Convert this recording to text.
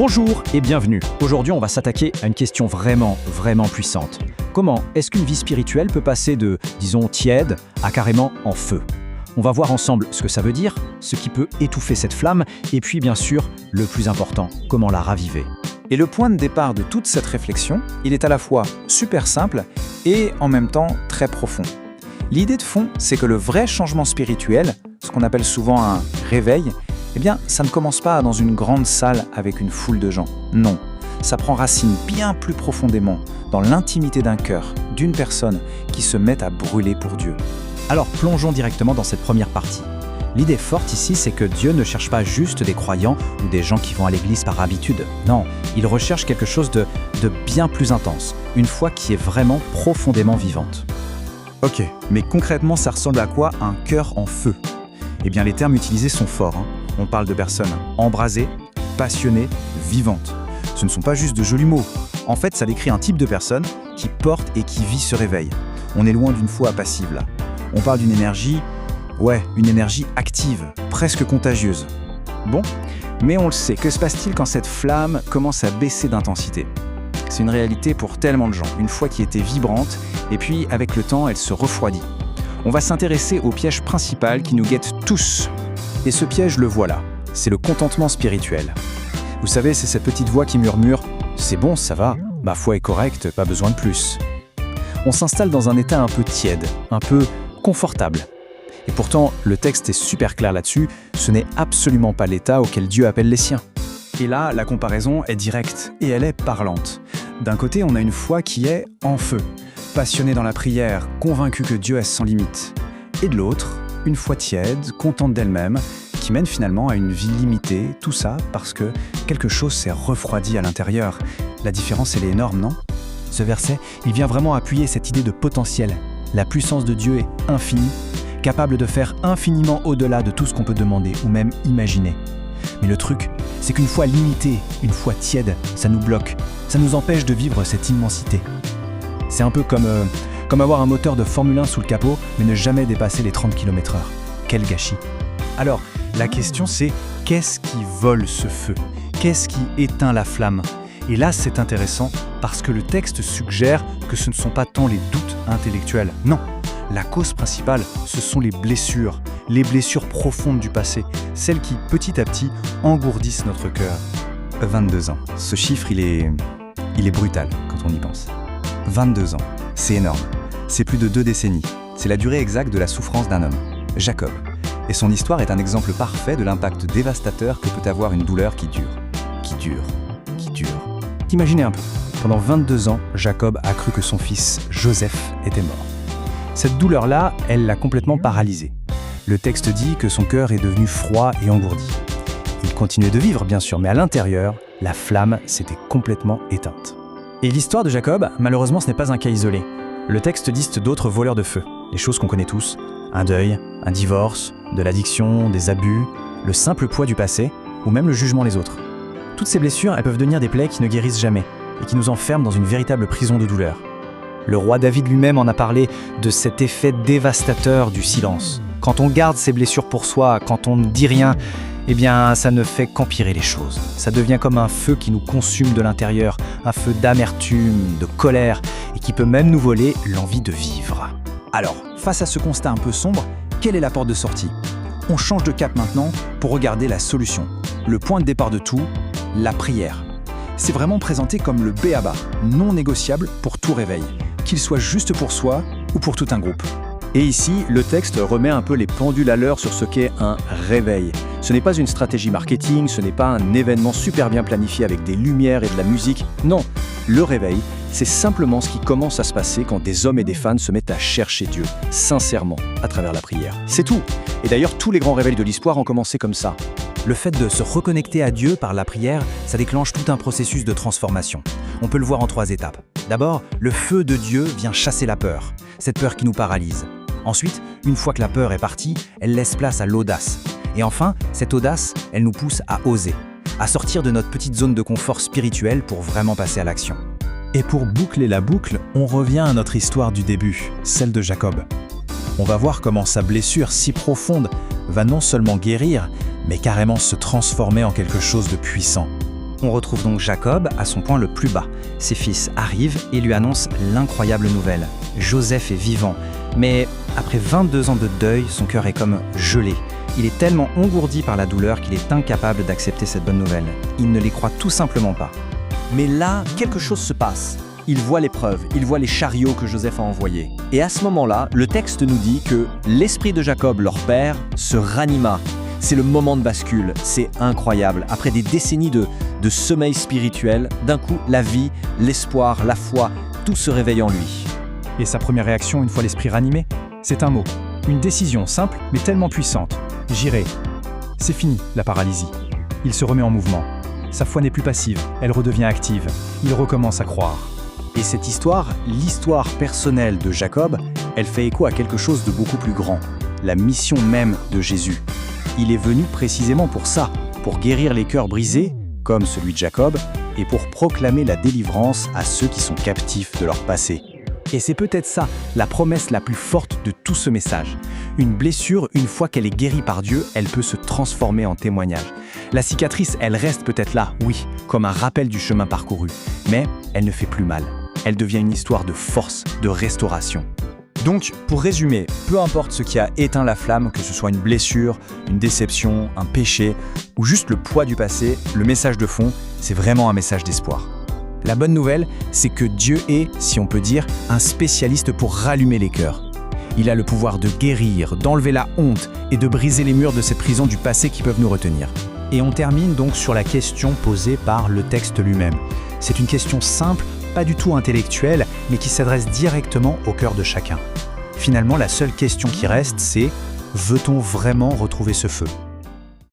Bonjour et bienvenue. Aujourd'hui, on va s'attaquer à une question vraiment puissante. Comment est-ce qu'une vie spirituelle peut passer de, disons, tiède à carrément en feu? On va voir ensemble ce que ça veut dire, ce qui peut étouffer cette flamme, et puis bien sûr, le plus important, comment la raviver. Et le point de départ de toute cette réflexion, il est à la fois super simple et en même temps très profond. L'idée de fond, c'est que le vrai changement spirituel, ce qu'on appelle souvent un réveil, eh bien, ça ne commence pas dans une grande salle avec une foule de gens. Non, ça prend racine bien plus profondément dans l'intimité d'un cœur, d'une personne qui se met à brûler pour Dieu. Alors plongeons directement dans cette première partie. L'idée forte ici, c'est que Dieu ne cherche pas juste des croyants ou des gens qui vont à l'église par habitude. Non, il recherche quelque chose de bien plus intense, une foi qui est vraiment profondément vivante. Ok, mais concrètement, ça ressemble à quoi un cœur en feu? Eh bien, les termes utilisés sont forts. On parle de personnes embrasées, passionnées, vivantes. Ce ne sont pas juste de jolis mots. En fait, ça décrit un type de personne qui porte et qui vit ce réveil. On est loin d'une foi passive là. On parle d'une énergie, une énergie active, presque contagieuse. Bon, mais on le sait, que se passe-t-il quand cette flamme commence à baisser d'intensité? C'est une réalité pour tellement de gens, une foi qui était vibrante, et puis avec le temps, elle se refroidit. On va s'intéresser au piège principal qui nous guette tous. Et ce piège, le voilà, c'est le contentement spirituel. Vous savez, c'est cette petite voix qui murmure « C'est bon, ça va, ma foi est correcte, pas besoin de plus ». On s'installe dans un état un peu tiède, un peu confortable. Et pourtant, le texte est super clair là-dessus, ce n'est absolument pas l'état auquel Dieu appelle les siens. Et là, la comparaison est directe et elle est parlante. D'un côté, on a une foi qui est en feu, passionnée dans la prière, convaincue que Dieu est sans limite. Et de l'autre, une foi tiède, contente d'elle-même, qui mène finalement à une vie limitée, tout ça parce que quelque chose s'est refroidi à l'intérieur. La différence, elle est énorme, non? Ce verset, il vient vraiment appuyer cette idée de potentiel. La puissance de Dieu est infinie, capable de faire infiniment au-delà de tout ce qu'on peut demander ou même imaginer. Mais le truc, c'est qu'une foi limitée, une foi tiède, ça nous bloque, ça nous empêche de vivre cette immensité. C'est un peu comme avoir un moteur de Formule 1 sous le capot, mais ne jamais dépasser les 30 km/h. Quel gâchis! Alors, la question c'est, qu'est-ce qui vole ce feu? Qu'est-ce qui éteint la flamme? Et là, c'est intéressant parce que le texte suggère que ce ne sont pas tant les doutes intellectuels. Non, la cause principale, ce sont les blessures profondes du passé, celles qui, petit à petit, engourdissent notre cœur. 22 ans. Ce chiffre, il est brutal quand on y pense. 22 ans, c'est énorme. C'est plus de 2 décennies. C'est la durée exacte de la souffrance d'un homme, Jacob. Et son histoire est un exemple parfait de l'impact dévastateur que peut avoir une douleur qui dure. Imaginez un peu. Pendant 22 ans, Jacob a cru que son fils, Joseph, était mort. Cette douleur-là, elle l'a complètement paralysé. Le texte dit que son cœur est devenu froid et engourdi. Il continuait de vivre, bien sûr, mais à l'intérieur, la flamme s'était complètement éteinte. Et l'histoire de Jacob, malheureusement, ce n'est pas un cas isolé. Le texte liste d'autres voleurs de feu, des choses qu'on connaît tous. Un deuil, un divorce, de l'addiction, des abus, le simple poids du passé, ou même le jugement des autres. Toutes ces blessures, elles peuvent devenir des plaies qui ne guérissent jamais et qui nous enferment dans une véritable prison de douleur. Le roi David lui-même en a parlé de cet effet dévastateur du silence. Quand on garde ses blessures pour soi, quand on ne dit rien, eh bien, ça ne fait qu'empirer les choses. Ça devient comme un feu qui nous consume de l'intérieur, un feu d'amertume, de colère, et qui peut même nous voler l'envie de vivre. Alors, face à ce constat un peu sombre, quelle est la porte de sortie? On change de cap maintenant pour regarder la solution. Le point de départ de tout, la prière. C'est vraiment présenté comme le b.a.-ba, non négociable pour tout réveil, qu'il soit juste pour soi ou pour tout un groupe. Et ici, le texte remet un peu les pendules à l'heure sur ce qu'est un réveil. Ce n'est pas une stratégie marketing, ce n'est pas un événement super bien planifié avec des lumières et de la musique. Non, le réveil, c'est simplement ce qui commence à se passer quand des hommes et des femmes se mettent à chercher Dieu, sincèrement, à travers la prière. C'est tout. Et d'ailleurs, tous les grands réveils de l'histoire ont commencé comme ça. Le fait de se reconnecter à Dieu par la prière, ça déclenche tout un processus de transformation. On peut le voir en 3 étapes. D'abord, le feu de Dieu vient chasser la peur, cette peur qui nous paralyse. Ensuite, une fois que la peur est partie, elle laisse place à l'audace. Et enfin, cette audace, elle nous pousse à oser, à sortir de notre petite zone de confort spirituel pour vraiment passer à l'action. Et pour boucler la boucle, on revient à notre histoire du début, celle de Jacob. On va voir comment sa blessure si profonde va non seulement guérir, mais carrément se transformer en quelque chose de puissant. On retrouve donc Jacob à son point le plus bas. Ses fils arrivent et lui annoncent l'incroyable nouvelle. Joseph est vivant, mais après 22 ans de deuil, son cœur est comme gelé. Il est tellement engourdi par la douleur qu'il est incapable d'accepter cette bonne nouvelle. Il ne les croit tout simplement pas. Mais là, quelque chose se passe. Il voit l'épreuve, il voit les chariots que Joseph a envoyés. Et à ce moment-là, le texte nous dit que l'esprit de Jacob, leur père, se ranima. C'est le moment de bascule, c'est incroyable. Après des décennies de sommeil spirituel, d'un coup, la vie, l'espoir, la foi, tout se réveille en lui. Et sa première réaction, une fois l'esprit ranimé, c'est un mot. Une décision simple, mais tellement puissante. J'irai. C'est fini, la paralysie. Il se remet en mouvement. Sa foi n'est plus passive, elle redevient active. Il recommence à croire. Et cette histoire, l'histoire personnelle de Jacob, elle fait écho à quelque chose de beaucoup plus grand, la mission même de Jésus. Il est venu précisément pour ça, pour guérir les cœurs brisés, comme celui de Jacob, et pour proclamer la délivrance à ceux qui sont captifs de leur passé. Et c'est peut-être ça, la promesse la plus forte de tout ce message. Une blessure, une fois qu'elle est guérie par Dieu, elle peut se transformer en témoignage. La cicatrice, elle reste peut-être là, oui, comme un rappel du chemin parcouru, mais elle ne fait plus mal. Elle devient une histoire de force, de restauration. Donc, pour résumer, peu importe ce qui a éteint la flamme, que ce soit une blessure, une déception, un péché, ou juste le poids du passé, le message de fond, c'est vraiment un message d'espoir. La bonne nouvelle, c'est que Dieu est, si on peut dire, un spécialiste pour rallumer les cœurs. Il a le pouvoir de guérir, d'enlever la honte et de briser les murs de cette prison du passé qui peuvent nous retenir. Et on termine donc sur la question posée par le texte lui-même. C'est une question simple, pas du tout intellectuelle, mais qui s'adresse directement au cœur de chacun. Finalement, la seule question qui reste, c'est « Veut-on vraiment retrouver ce feu ?»